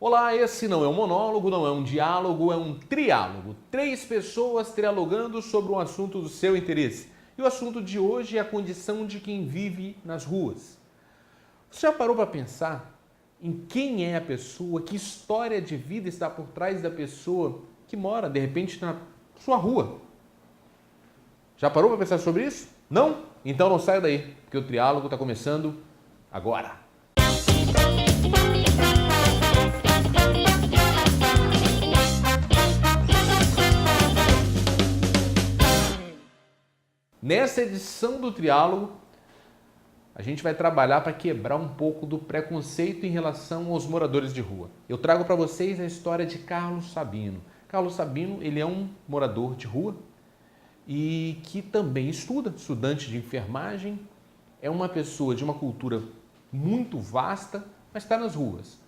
Olá, esse não é um monólogo, não é um diálogo, é um triálogo. 3 pessoas trialogando sobre um assunto do seu interesse. E o assunto de hoje é a condição de quem vive nas ruas. Você já parou para pensar em quem é a pessoa, que história de vida está por trás da pessoa que mora, de repente, na sua rua? Já parou para pensar sobre isso? Não? Então não saia daí, porque o triálogo está começando agora. Nessa edição do triálogo, a gente vai trabalhar para quebrar um pouco do preconceito em relação aos moradores de rua. Eu trago para vocês a história de Carlos Sabino. Carlos Sabino, ele é um morador de rua e que também estuda, estudante de enfermagem, é uma pessoa de uma cultura muito vasta, mas está nas ruas.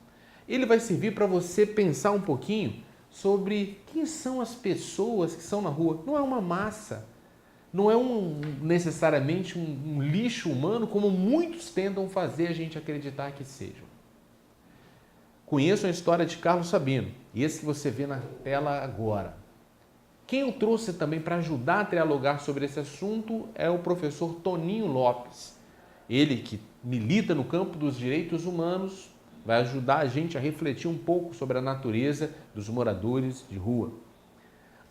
Ele vai servir para você pensar um pouquinho sobre quem são as pessoas que são na rua. Não é uma massa, não é necessariamente um lixo humano, como muitos tentam fazer a gente acreditar que sejam. Conheçam a história de Carlos Sabino, esse que você vê na tela agora. Quem eu trouxe também para ajudar a dialogar sobre esse assunto é o professor Toninho Lopes. Ele que milita no campo dos direitos humanos, vai ajudar a gente a refletir um pouco sobre a natureza dos moradores de rua.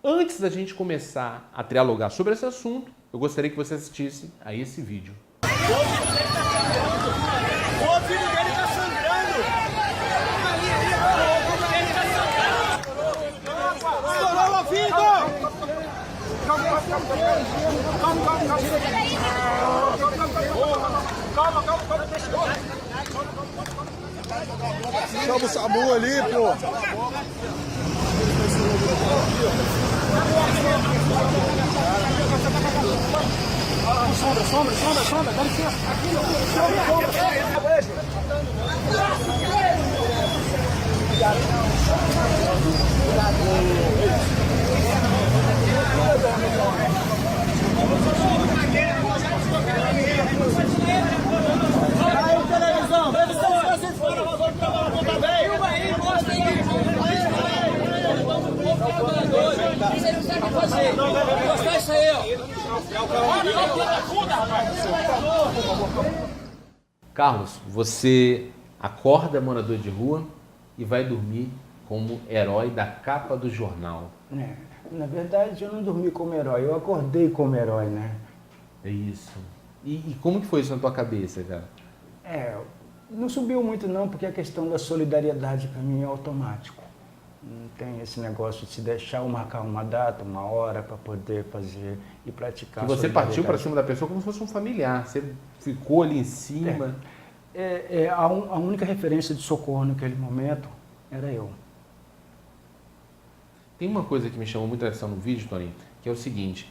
Antes da gente começar a dialogar sobre esse assunto, eu gostaria que você assistisse a esse vídeo. O filho dele tá sangrando! Ele tá sangrando! Estourou o ouvido! Calma, Chama o SAMU ali, pô. Sombra, dá licença. Aí, televisão, vê se vocês foram, filma aí, mostra aí. Você não sabe fazer. Mostrar isso aí, ó. Carlos, você acorda morador de rua e vai dormir como herói da capa do jornal. Na verdade, eu não dormi como herói, eu acordei como herói, né? É isso. E como que foi isso na tua cabeça, cara? Não subiu muito não, porque a questão da solidariedade para mim é automático. Não tem esse negócio de se deixar ou marcar uma data, uma hora para poder fazer e praticar. Que você partiu para cima da pessoa como se fosse um familiar, você ficou ali em cima. A única referência de socorro naquele momento era eu. Tem uma coisa que me chamou muita atenção no vídeo, Toninho, que é o seguinte: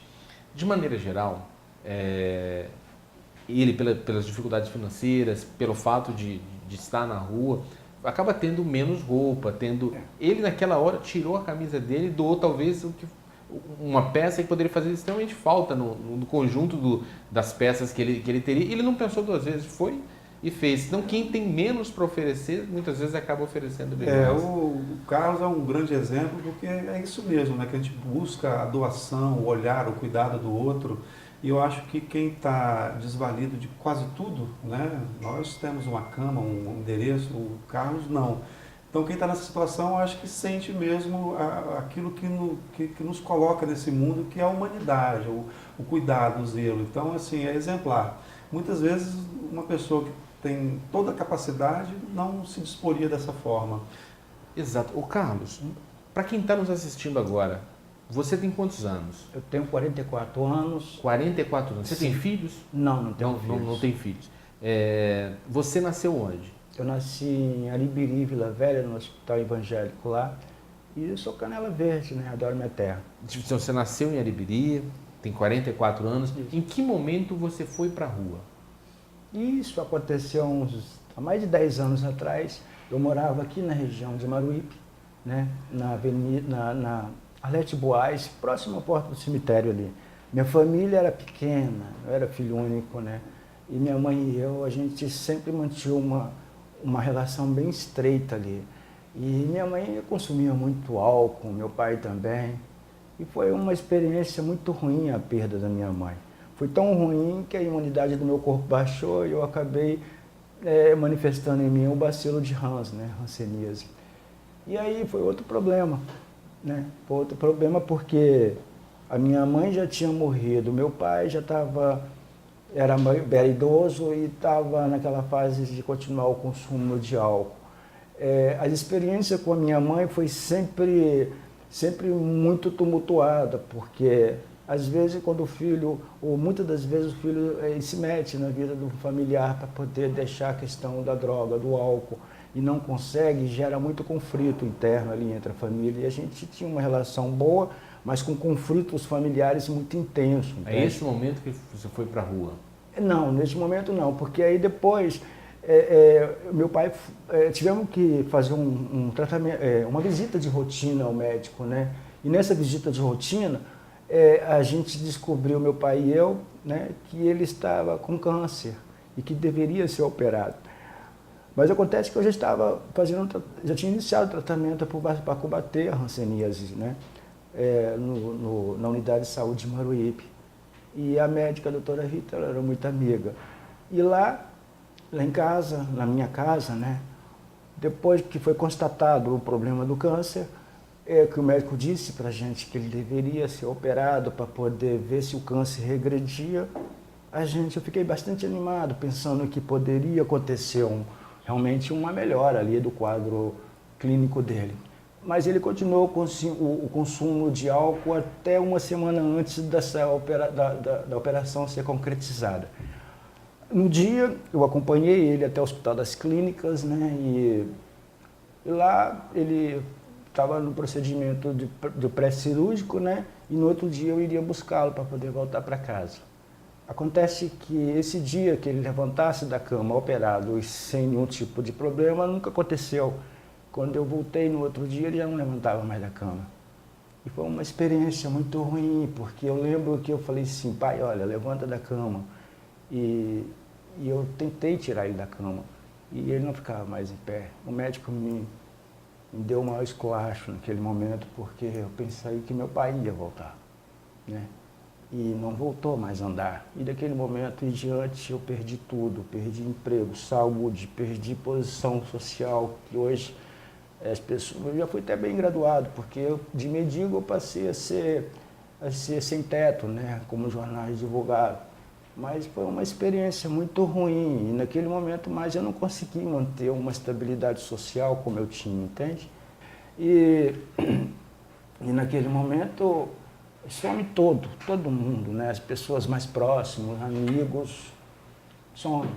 de maneira geral, ele, pelas dificuldades financeiras, pelo fato de estar na rua, acaba tendo menos roupa, Ele naquela hora tirou a camisa dele e doou talvez uma peça que poderia fazer extremamente falta no conjunto das peças que ele teria. Ele não pensou 2 vezes, foi e fez. Então quem tem menos para oferecer, muitas vezes acaba oferecendo bem mais. O Carlos é um grande exemplo, porque é isso mesmo, né? Que a gente busca a doação, o olhar, o cuidado do outro. E eu acho que quem está desvalido de quase tudo, né? Nós temos uma cama, um endereço, o Carlos não. Então quem está nessa situação, eu acho que sente mesmo aquilo que nos coloca nesse mundo, que é a humanidade, o cuidado, o zelo. Então, assim, é exemplar. Muitas vezes uma pessoa que tem toda a capacidade não se disporia dessa forma. Exato. Ô Carlos, para quem está nos assistindo agora, você tem quantos anos? Eu tenho 44 anos. 44 anos. Você tem filhos? Não tenho filhos. Não tem filhos. Você nasceu onde? Eu nasci em Aribiri, Vila Velha, no hospital evangélico lá. E eu sou Canela Verde, né? Adoro minha terra. Então, você nasceu em Aribiri, tem 44 anos. Isso. Em que momento você foi para a rua? Isso aconteceu há mais de 10 anos atrás. Eu morava aqui na região de Maruípe, né? Na avenida, na Arlete Boaz, próximo à porta do cemitério ali. Minha família era pequena, eu era filho único, né? E minha mãe e eu, a gente sempre mantinha uma relação bem estreita ali. E minha mãe consumia muito álcool, meu pai também. E foi uma experiência muito ruim a perda da minha mãe. Foi tão ruim que a imunidade do meu corpo baixou e eu acabei manifestando em mim o bacilo de Hans, né, hanseníase. E aí foi outro problema, né? Foi outro problema porque a minha mãe já tinha morrido, meu pai já era idoso e estava naquela fase de continuar o consumo de álcool. A experiência com a minha mãe foi sempre muito tumultuada, porque às vezes quando o filho, ou muitas das vezes o filho se mete na vida do familiar para poder deixar a questão da droga, do álcool, e não consegue, gera muito conflito interno ali entre a família. E a gente tinha uma relação boa, mas com conflitos familiares muito intensos. É esse momento que você foi para a rua? Não, nesse momento não, porque aí depois meu pai, tivemos que fazer um tratamento, uma visita de rotina ao médico, né? E nessa visita de rotina, a gente descobriu, meu pai e eu, né, que ele estava com câncer e que deveria ser operado. Mas acontece que eu já tinha iniciado o tratamento para combater a hanseníase, né? Na unidade de saúde de Maruípe. E a médica, a doutora Rita, ela era muito amiga. E lá em casa, na minha casa, né, depois que foi constatado o problema do câncer, que o médico disse para a gente que ele deveria ser operado para poder ver se o câncer regredia, eu fiquei bastante animado, pensando que poderia acontecer realmente uma melhora ali do quadro clínico dele. Mas ele continuou com o consumo de álcool até uma semana antes da operação ser concretizada. No dia, eu acompanhei ele até o Hospital das Clínicas, né, e lá ele estava no procedimento do pré-cirúrgico, né, e no outro dia eu iria buscá-lo para poder voltar para casa. Acontece que esse dia que ele levantasse da cama operado e sem nenhum tipo de problema, nunca aconteceu. Quando eu voltei no outro dia, ele já não levantava mais da cama. E foi uma experiência muito ruim, porque eu lembro que eu falei assim, pai, olha, levanta da cama. E eu tentei tirar ele da cama, e ele não ficava mais em pé. O médico me deu o maior esculacho naquele momento, porque eu pensei que meu pai ia voltar, né? E não voltou mais a andar. E daquele momento em diante eu perdi tudo, perdi emprego, saúde, perdi posição social, que hoje as pessoas... Eu já fui até bem graduado, porque de mendigo eu passei a ser sem teto, né, como jornal de advogado. Mas foi uma experiência muito ruim, e naquele momento mais eu não consegui manter uma estabilidade social como eu tinha, entende? E naquele momento some todo mundo, né? As pessoas mais próximas, amigos, somem.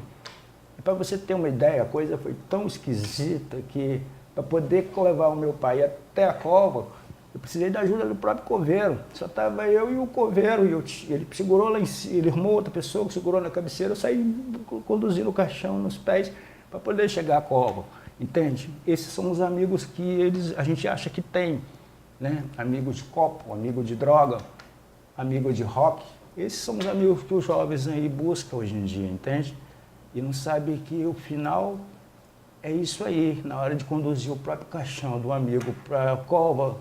E para você ter uma ideia, a coisa foi tão esquisita que para poder levar o meu pai até a cova, eu precisei da ajuda do próprio coveiro. Só estava eu e o coveiro. Ele segurou lá em cima, ele arrumou outra pessoa que segurou na cabeceira. Eu saí conduzindo o caixão nos pés para poder chegar à cova. Entende? Esses são os amigos que a gente acha que tem, né? Amigo de copo, amigo de droga, amigo de rock. Esses são os amigos que os jovens aí buscam hoje em dia, entende? E não sabe que o final é isso aí. Na hora de conduzir o próprio caixão do amigo para a cova,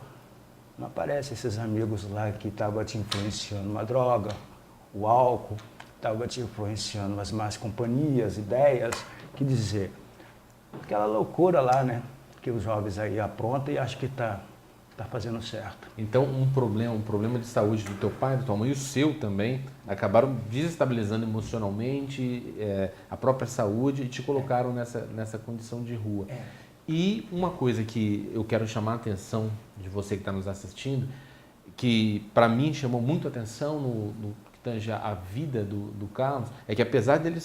não aparecem esses amigos lá que estavam te influenciando uma droga, o álcool, estava te influenciando as más companhias, ideias, que dizer, aquela loucura lá, né, que os jovens aí aprontam e acham que está fazendo certo. Então um problema de saúde do teu pai, da tua mãe e o seu também, acabaram desestabilizando emocionalmente a própria saúde e te colocaram nessa condição de rua. E uma coisa que eu quero chamar a atenção de você que está nos assistindo, que para mim chamou muito a atenção no que tange a vida do Carlos, é que apesar dele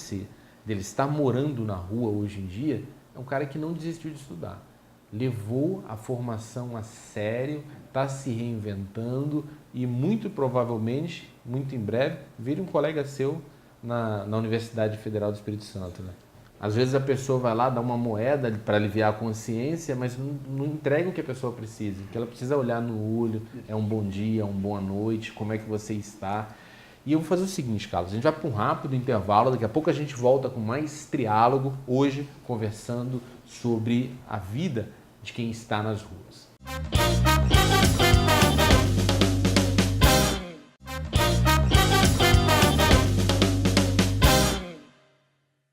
estar morando na rua hoje em dia, é um cara que não desistiu de estudar. Levou a formação a sério, está se reinventando e muito provavelmente, muito em breve, vire um colega seu na Universidade Federal do Espírito Santo, né? Às vezes a pessoa vai lá, dá uma moeda para aliviar a consciência, mas não entrega o que a pessoa precisa. O que ela precisa olhar no olho é um bom dia, uma boa noite, como é que você está. E eu vou fazer o seguinte, Carlos, a gente vai para um rápido intervalo, daqui a pouco a gente volta com mais triálogo, hoje conversando sobre a vida de quem está nas ruas.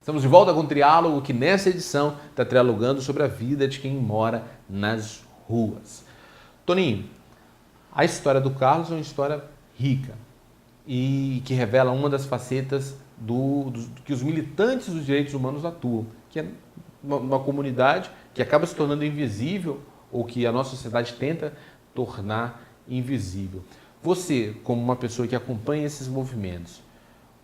Estamos de volta com o Triálogo, que nessa edição está dialogando sobre a vida de quem mora nas ruas. Toninho, a história do Carlos é uma história rica e que revela uma das facetas que os militantes dos direitos humanos atuam, que é uma comunidade que acaba se tornando invisível ou que a nossa sociedade tenta tornar invisível. Você, como uma pessoa que acompanha esses movimentos,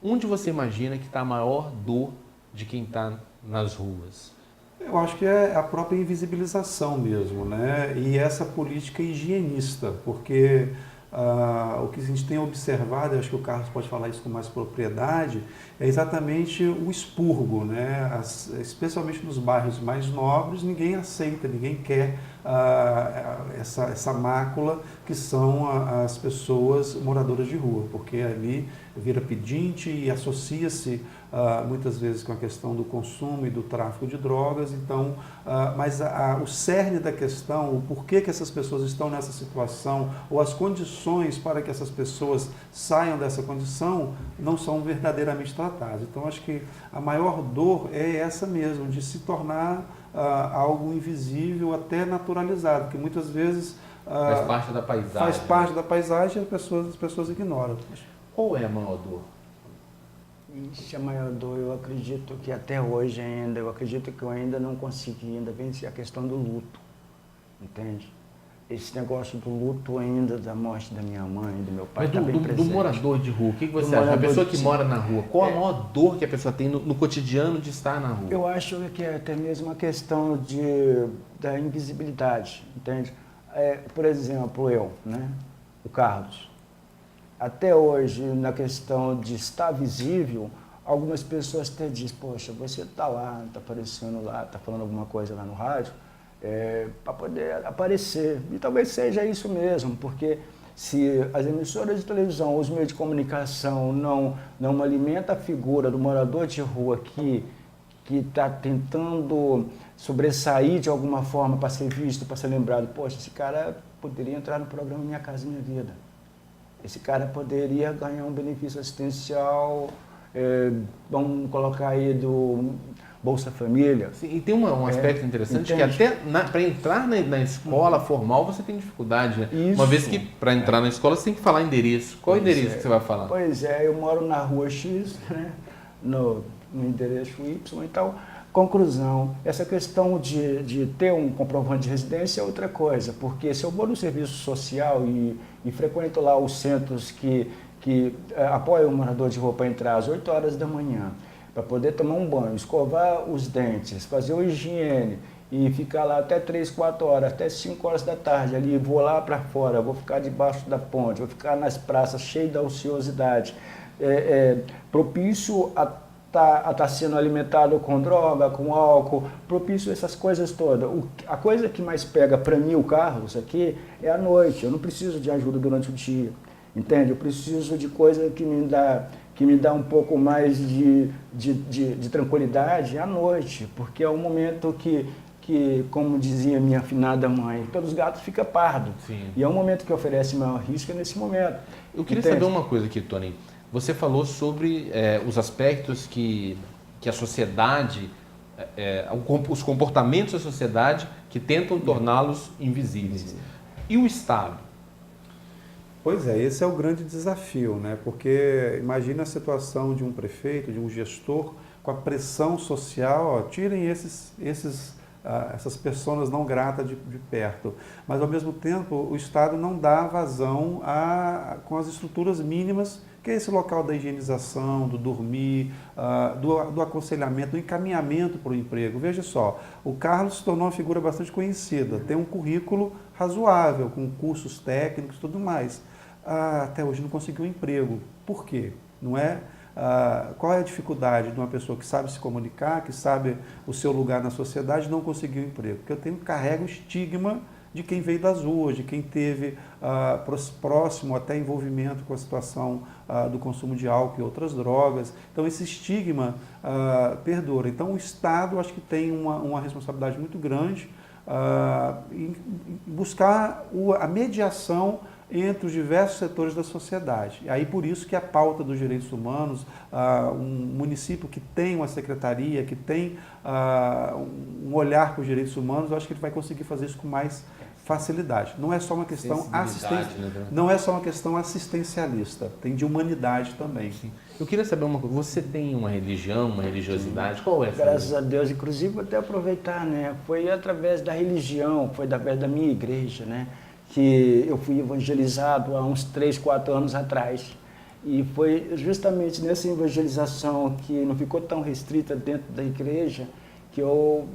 onde você imagina que está a maior dor de quem está nas ruas? Eu acho que é a própria invisibilização mesmo, né? E essa política higienista, porque o que a gente tem observado, eu acho que o Carlos pode falar isso com mais propriedade, é exatamente o expurgo, né? Especialmente nos bairros mais nobres, ninguém aceita, ninguém quer essa mácula que são as pessoas moradoras de rua, porque ali vira pedinte e associa-se muitas vezes com a questão do consumo e do tráfico de drogas. Então, mas o cerne da questão, o porquê que essas pessoas estão nessa situação, ou as condições para que essas pessoas saiam dessa condição, não são verdadeiramente tratadas. Então, acho que a maior dor é essa mesmo, de se tornar algo invisível, até naturalizado, que muitas vezes faz parte da paisagem. Faz parte da paisagem e as pessoas ignoram. Qual é a maior dor? Ixi, a maior dor, eu acredito que até hoje ainda, eu ainda não consegui ainda vencer a questão do luto, entende? Esse negócio do luto ainda, da morte da minha mãe, do meu pai, está bem presente. Do morador de rua, o que você acha? A pessoa que mora na rua, qual a maior dor que a pessoa tem no cotidiano de estar na rua? Eu acho que é até mesmo uma questão da invisibilidade, entende? Por exemplo, o Carlos. Até hoje, na questão de estar visível, algumas pessoas até dizem, poxa, você está lá, está aparecendo lá, está falando alguma coisa lá no rádio, para poder aparecer. E talvez seja isso mesmo, porque se as emissoras de televisão, os meios de comunicação não alimentam a figura do morador de rua que está tentando sobressair de alguma forma para ser visto, para ser lembrado, poxa, esse cara poderia entrar no programa Minha Casa Minha Vida. Esse cara poderia ganhar um benefício assistencial, vamos colocar aí do Bolsa Família. Sim, e tem um aspecto interessante, que até para entrar na escola formal você tem dificuldade, né? Isso. Uma vez que para entrar na escola você tem que falar endereço. Qual endereço que você vai falar? Pois é, eu moro na rua X, né? no endereço Y e tal. Conclusão, essa questão de ter um comprovante de residência é outra coisa, porque se eu vou no serviço social e frequento lá os centros que apoiam o morador de rua para entrar às 8 horas da manhã, para poder tomar um banho, escovar os dentes, fazer a higiene e ficar lá até 3, 4 horas, até 5 horas da tarde ali, vou lá para fora, vou ficar debaixo da ponte, vou ficar nas praças cheio da ociosidade, propício a tá sendo alimentado com droga, com álcool, propício a essas coisas todas. A coisa que mais pega para mim, o Carlos, aqui, é a noite. Eu não preciso de ajuda durante o dia, entende? Eu preciso de coisa que me dá um pouco mais de tranquilidade à noite, porque é um momento que, como dizia minha afinada mãe, pelos gatos fica pardo. Sim. E é um momento que oferece maior risco nesse momento. Eu queria entende? saber uma coisa aqui, Tony. Você falou sobre os aspectos que a sociedade, os comportamentos da sociedade que tentam torná-los invisíveis. E o Estado? Pois é, esse é o grande desafio, né? Porque imagina a situação de um prefeito, de um gestor, com a pressão social, tirem essas pessoas não gratas de perto. Mas, ao mesmo tempo, o Estado não dá vazão com as estruturas mínimas, que é esse local da higienização, do dormir, do aconselhamento, do encaminhamento para o emprego. Veja só, o Carlos se tornou uma figura bastante conhecida, tem um currículo razoável, com cursos técnicos e tudo mais. Até hoje não conseguiu um emprego. Por quê? Não é? Qual é a dificuldade de uma pessoa que sabe se comunicar, que sabe o seu lugar na sociedade, não conseguir um emprego? Porque eu carrego o estigma de quem veio das ruas, de quem teve próximo até envolvimento com a situação do consumo de álcool e outras drogas. Então, esse estigma perdura. Então, o Estado, acho que tem uma responsabilidade muito grande em buscar a mediação entre os diversos setores da sociedade. Aí por isso que a pauta dos direitos humanos, um município que tem uma secretaria, que tem um olhar para os direitos humanos, eu acho que ele vai conseguir fazer isso com mais facilidade. Não é só uma questão não é só uma questão assistencialista, tem de humanidade também. Eu queria saber uma coisa, você tem uma religião, uma religiosidade, qual é essa? Graças a Deus, inclusive vou até aproveitar, né? Foi através da religião, foi através da minha igreja, né? Que eu fui evangelizado há uns 3, 4 anos atrás. E foi justamente nessa evangelização que não ficou tão restrita dentro da igreja que eu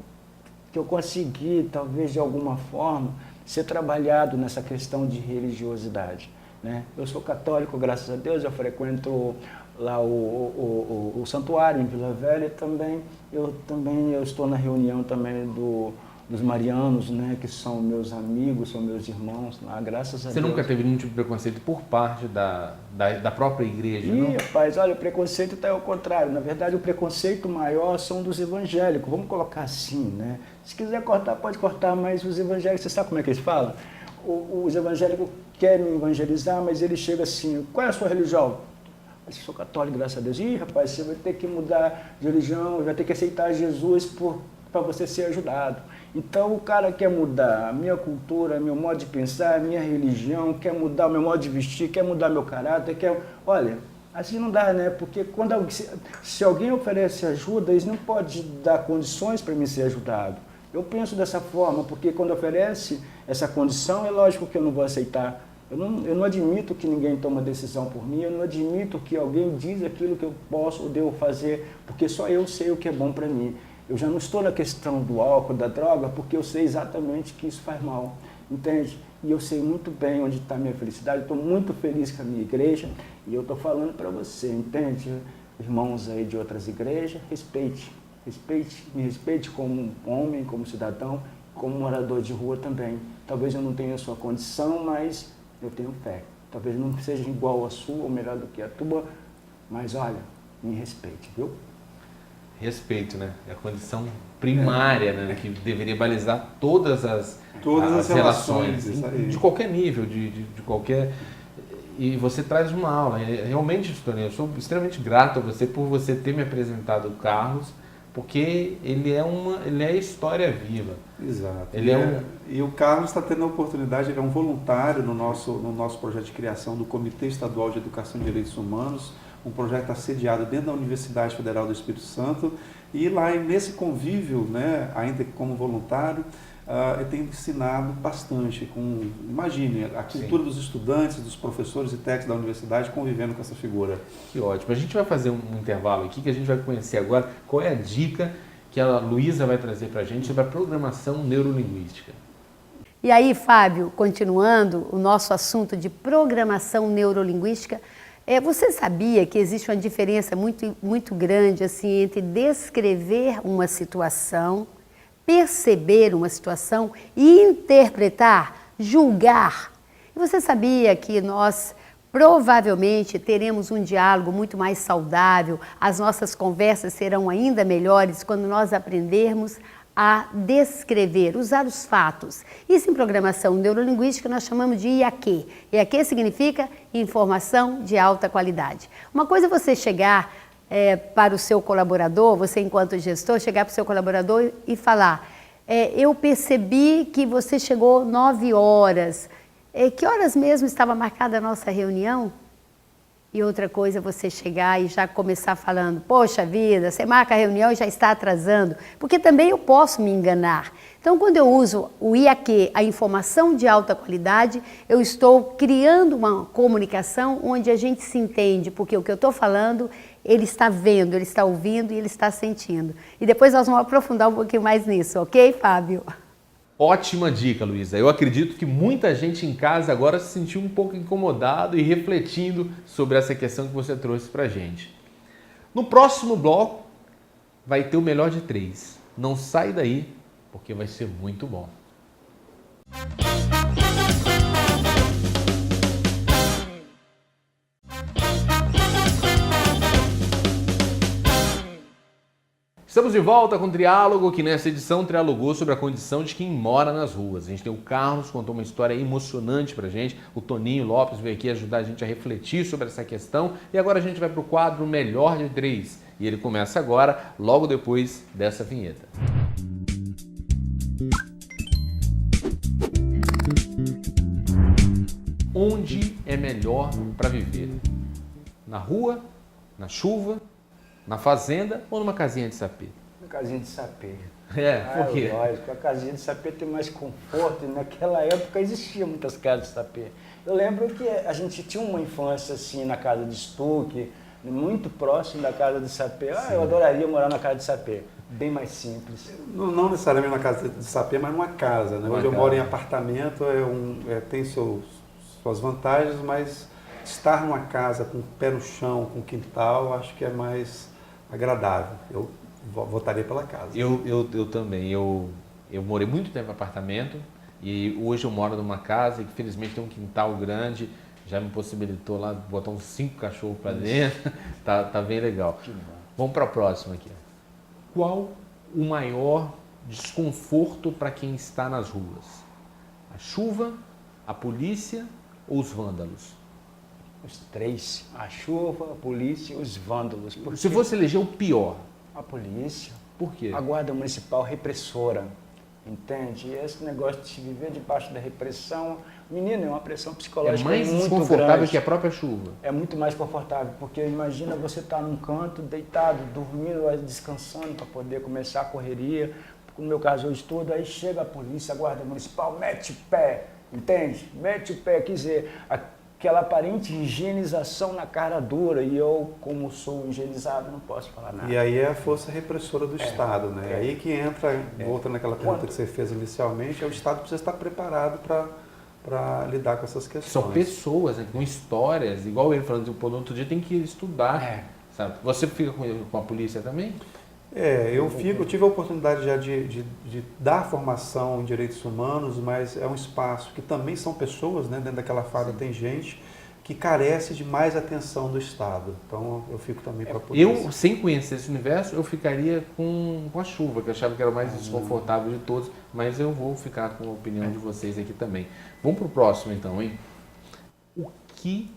consegui, talvez de alguma forma, ser trabalhado nessa questão de religiosidade, né? Eu sou católico, graças a Deus, eu frequento lá o santuário em Vila Velha também. Eu estou na reunião também dos marianos, né, que são meus amigos, são meus irmãos lá, graças a Deus. Você nunca teve nenhum tipo de preconceito por parte da própria igreja, não? Rapaz, olha, o preconceito está ao contrário. Na verdade, o preconceito maior são dos evangélicos, vamos colocar assim, né? Se quiser cortar, pode cortar, mas os evangélicos, você sabe como é que eles falam? Os evangélicos querem me evangelizar, mas ele chega assim, qual é a sua religião? Eu sou católico, graças a Deus. Ih, rapaz, você vai ter que mudar de religião, vai ter que aceitar Jesus para você ser ajudado. Então o cara quer mudar a minha cultura, meu modo de pensar, a minha religião, quer mudar o meu modo de vestir, quer mudar meu caráter, Olha, assim não dá, né? Porque se alguém oferece ajuda, eles não podem dar condições para mim ser ajudado. Eu penso dessa forma, porque quando oferece essa condição, é lógico que eu não vou aceitar. Eu não admito que ninguém toma decisão por mim, eu não admito que alguém diz aquilo que eu posso ou devo fazer, porque só eu sei o que é bom para mim. Eu já não estou na questão do álcool, da droga, porque eu sei exatamente que isso faz mal, entende? E eu sei muito bem onde está a minha felicidade, estou muito feliz com a minha igreja, e eu estou falando para você, entende? Irmãos aí de outras igrejas, me respeite como homem, como cidadão, como morador de rua também. Talvez eu não tenha a sua condição, mas eu tenho fé. Talvez não seja igual a sua ou melhor do que a tua, mas olha, me respeite, viu? Respeito, né? É a condição primária, né? Que deveria balizar todas as relações de qualquer nível, de qualquer... E você traz uma aula. Realmente, Tony, eu sou extremamente grato a você por você ter me apresentado o Carlos, porque ele é história viva. Exato. Ele E o Carlos está tendo a oportunidade, ele é um voluntário no nosso projeto de criação do Comitê Estadual de Educação e Direitos Humanos, um projeto assediado dentro da Universidade Federal do Espírito Santo, e lá nesse convívio, né, ainda como voluntário, eu tenho ensinado bastante. Imagine, a cultura dos estudantes, dos professores e técnicos da universidade convivendo com essa figura. Que ótimo. A gente vai fazer um intervalo aqui, que a gente vai conhecer agora qual é a dica que a Luísa vai trazer para a gente sobre a programação neurolinguística. E aí, Fábio, continuando o nosso assunto de programação neurolinguística, você sabia que existe uma diferença muito, muito grande assim, entre descrever uma situação, perceber uma situação e interpretar, julgar? E você sabia que nós provavelmente teremos um diálogo muito mais saudável, as nossas conversas serão ainda melhores quando nós aprendermos a descrever, usar os fatos. Isso em programação neurolinguística nós chamamos de IAQ. IAQ significa informação de alta qualidade. Uma coisa é você chegar para o seu colaborador, você enquanto gestor, chegar para o seu colaborador e falar, eu percebi que você chegou 9 horas, que horas mesmo estava marcada a nossa reunião? E outra coisa é você chegar e já começar falando, poxa vida, você marca a reunião e já está atrasando, porque também eu posso me enganar. Então, quando eu uso o IAQ, a informação de alta qualidade, eu estou criando uma comunicação onde a gente se entende, porque o que eu estou falando, ele está vendo, ele está ouvindo e ele está sentindo. E depois nós vamos aprofundar um pouquinho mais nisso, ok, Fábio? Ótima dica, Luísa. Eu acredito que muita gente em casa agora se sentiu um pouco incomodado e refletindo sobre essa questão que você trouxe pra gente. No próximo bloco vai ter o melhor de 3. Não sai daí, porque vai ser muito bom. Estamos de volta com o Triálogo, que nessa edição trialogou sobre a condição de quem mora nas ruas. A gente tem o Carlos, contou uma história emocionante pra gente, o Toninho Lopes veio aqui ajudar a gente a refletir sobre essa questão, e agora a gente vai pro quadro Melhor de Três, e ele começa agora, logo depois dessa vinheta. Onde é melhor para viver? Na rua, na chuva, na fazenda ou numa casinha de sapê? Uma casinha de sapê. Por quê? Lógico, a casinha de sapê tem mais conforto, e naquela época existiam muitas casas de sapê. Eu lembro que a gente tinha uma infância assim na casa de estuque, muito próximo da casa de sapê. Eu adoraria morar na casa de sapê, bem mais simples. Não necessariamente na casa de sapê, mas numa casa, né? Hoje eu moro em apartamento, tem suas vantagens, mas estar numa casa com o pé no chão, com quintal, acho que é mais agradável. Eu votaria pela casa. Eu também. Eu morei muito tempo em apartamento e hoje eu moro numa casa que felizmente tem um quintal grande, já me possibilitou lá botar uns 5 cachorros para dentro, tá bem legal. Vamos para a próxima aqui. Qual o maior desconforto para quem está nas ruas? A chuva, a polícia ou os vândalos? Os três, a chuva, a polícia e os vândalos. Se fosse eleger o pior. A polícia, Por quê? a guarda municipal repressora, entende? E esse negócio de viver debaixo da repressão, menino, é uma pressão É psicológica mais muito desconfortável grande. que a própria chuva. É muito mais confortável, porque imagina você estar num canto, deitado, dormindo, descansando para poder começar a correria. No meu caso, eu estudo, aí chega a polícia, a guarda municipal, mete o pé, entende? Mete o pé, quer dizer, aquela aparente higienização na cara dura, e eu, como sou higienizado, não posso falar nada. E aí é a força repressora do Estado, né? É aí que volta naquela pergunta que você fez inicialmente, o Estado precisa estar preparado para lidar com essas questões. São pessoas, né, com histórias, igual ele falando, no outro dia tem que estudar, sabe? Você fica com a polícia também? Eu tive a oportunidade já de dar formação em direitos humanos, mas é um espaço que também são pessoas, né? Dentro daquela farda tem gente que carece de mais atenção do Estado. Então eu fico também para a polícia. Eu, sem conhecer esse universo, eu ficaria com a chuva, que eu achava que era o mais desconfortável de todos, mas eu vou ficar com a opinião de vocês aqui também. Vamos para o próximo então, hein? O que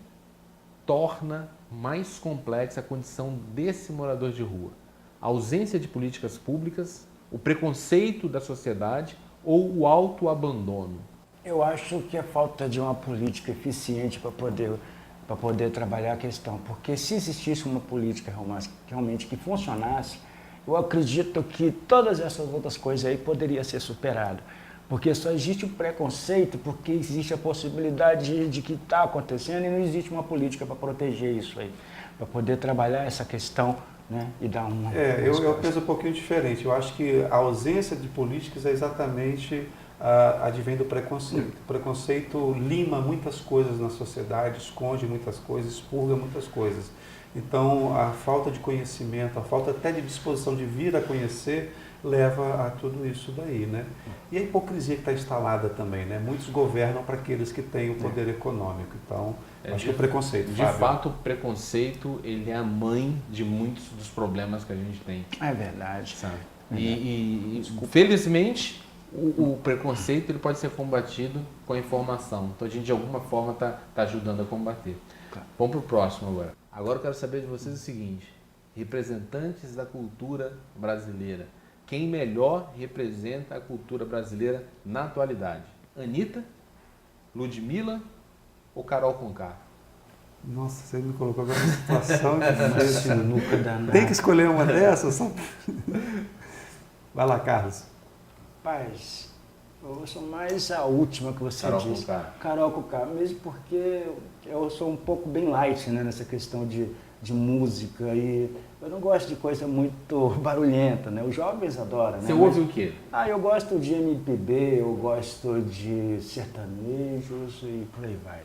torna mais complexa a condição desse morador de rua? A ausência de políticas públicas, o preconceito da sociedade ou o autoabandono? Eu acho que a falta de uma política eficiente para poder trabalhar a questão, porque se existisse uma política realmente que funcionasse, eu acredito que todas essas outras coisas aí poderiam ser superadas. Porque só existe o preconceito, porque existe a possibilidade de que está acontecendo e não existe uma política para proteger isso aí, para poder trabalhar essa questão, né, e dar uma... Eu penso um pouquinho diferente. Eu acho que a ausência de políticas é exatamente advém do preconceito. O preconceito lima muitas coisas na sociedade, esconde muitas coisas, expurga muitas coisas. Então, a falta de conhecimento, a falta até de disposição de vir a conhecer, leva a tudo isso daí, né? E a hipocrisia que está instalada também, né? Muitos governam para aqueles que têm o poder econômico. Então, acho que o preconceito, de fato, o preconceito, ele é a mãe de muitos dos problemas que a gente tem. É verdade. Sabe? E felizmente, o preconceito ele pode ser combatido com a informação. Então, a gente, de alguma forma, está ajudando a combater. Claro. Vamos para o próximo agora. Agora eu quero saber de vocês o seguinte: representantes da cultura brasileira. Quem melhor representa a cultura brasileira na atualidade? Anitta, Ludmilla ou Carol Conká? Nossa, você me colocou agora numa situação difícil. Nunca dá nada. Tem que escolher uma dessas? Vai lá, Carlos. Paz, eu sou mais a última que você Carol disse. Conká. Carol Conká, mesmo porque eu sou um pouco bem light, né, nessa questão de música, e eu não gosto de coisa muito barulhenta, né? Os jovens adoram, né? Você ouve o quê? Eu gosto de MPB, eu gosto de sertanejos e por aí vai.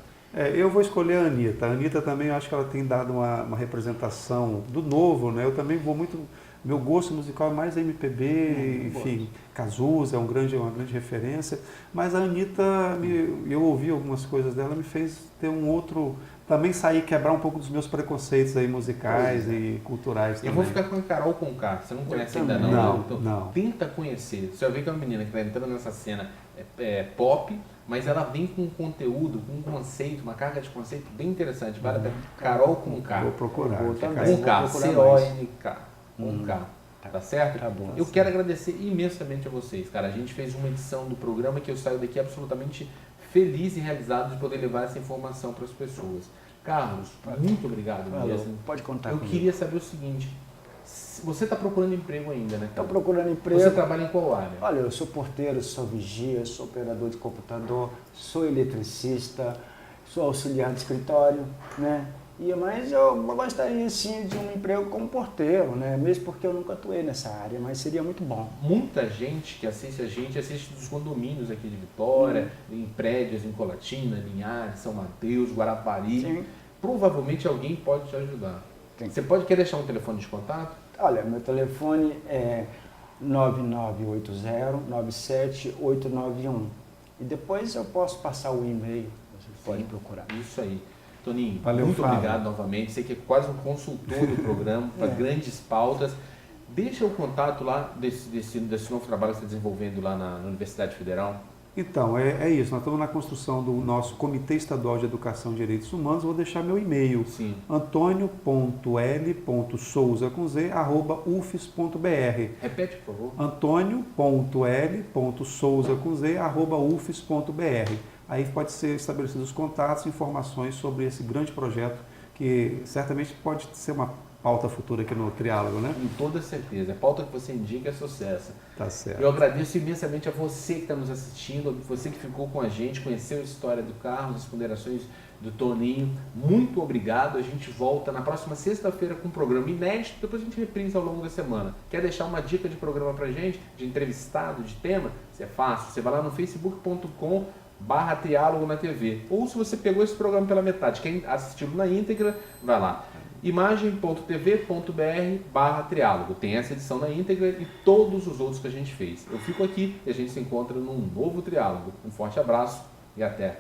Eu vou escolher a Anitta. A Anitta também, eu acho que ela tem dado uma representação do novo, né? Eu também vou muito... Meu gosto musical é mais MPB, enfim, Cazuza é uma grande referência, mas a Anitta, eu ouvi algumas coisas dela, me fez ter um outro também sair, quebrar um pouco dos meus preconceitos aí musicais e culturais também. Eu vou ficar com a Carol Conká, você não conhece ainda não? Não, Então, não. tenta conhecer. Você vai ver que é uma menina que está entrando nessa cena pop, mas ela vem com um conteúdo, com um conceito, uma carga de conceito bem interessante. Vale a pena. Carol Conká. Vou procurar. Vou também. Com K, Vou procurar C-O-N-K. Com K. Tá certo? Tá bom. Eu quero agradecer imensamente a vocês, cara. A gente fez uma edição do programa que eu saio daqui absolutamente feliz e realizado de poder levar essa informação para as pessoas. Carlos, muito obrigado mesmo. Pode contar Eu comigo. queria saber o seguinte, você está procurando emprego ainda, né? Estou procurando emprego. Você trabalha em qual área? Olha, eu sou porteiro, sou vigia, sou operador de computador, sou eletricista, sou auxiliar de escritório, né? Mas eu gostaria, sim, de um emprego como porteiro, né? Mesmo porque eu nunca atuei nessa área, mas seria muito bom. Muita gente que assiste a gente assiste dos condomínios aqui de Vitória, em prédios em Colatina, Linhares, São Mateus, Guarapari. Sim. Provavelmente alguém pode te ajudar. Sim. Você pode querer deixar um telefone de contato? Olha, meu telefone é 9980-97891. E depois eu posso passar o e-mail, você pode procurar. Isso aí. Toninho, Valeu, muito Fábio. obrigado novamente. Você que é quase um consultor do programa para grandes pautas. Deixa o contato lá desse novo trabalho que você está desenvolvendo lá na Universidade Federal. Então, é isso. Nós estamos na construção do nosso Comitê Estadual de Educação e Direitos Humanos. Vou deixar meu e-mail, Sim. antonio.l.souza@ufes.br. Repete, por favor. antonio.l.souza@ufes.br. Aí pode ser estabelecidos os contatos, informações sobre esse grande projeto que certamente pode ser uma pauta futura aqui no Triálogo, né? Com toda certeza. A pauta que você indica é sucesso. Tá certo. Eu agradeço imensamente a você que está nos assistindo, você que ficou com a gente, conheceu a história do Carlos, as ponderações do Toninho. Muito obrigado. A gente volta na próxima sexta-feira com um programa inédito, depois a gente reprisa ao longo da semana. Quer deixar uma dica de programa pra gente, de entrevistado, de tema? Isso é fácil. Você vai lá no facebook.com/triálogo na TV. Ou se você pegou esse programa pela metade, quer assistir na íntegra, vai lá. imagem.tv.br/triálogo. Tem essa edição na íntegra e todos os outros que a gente fez. Eu fico aqui e a gente se encontra num novo Triálogo. Um forte abraço e até!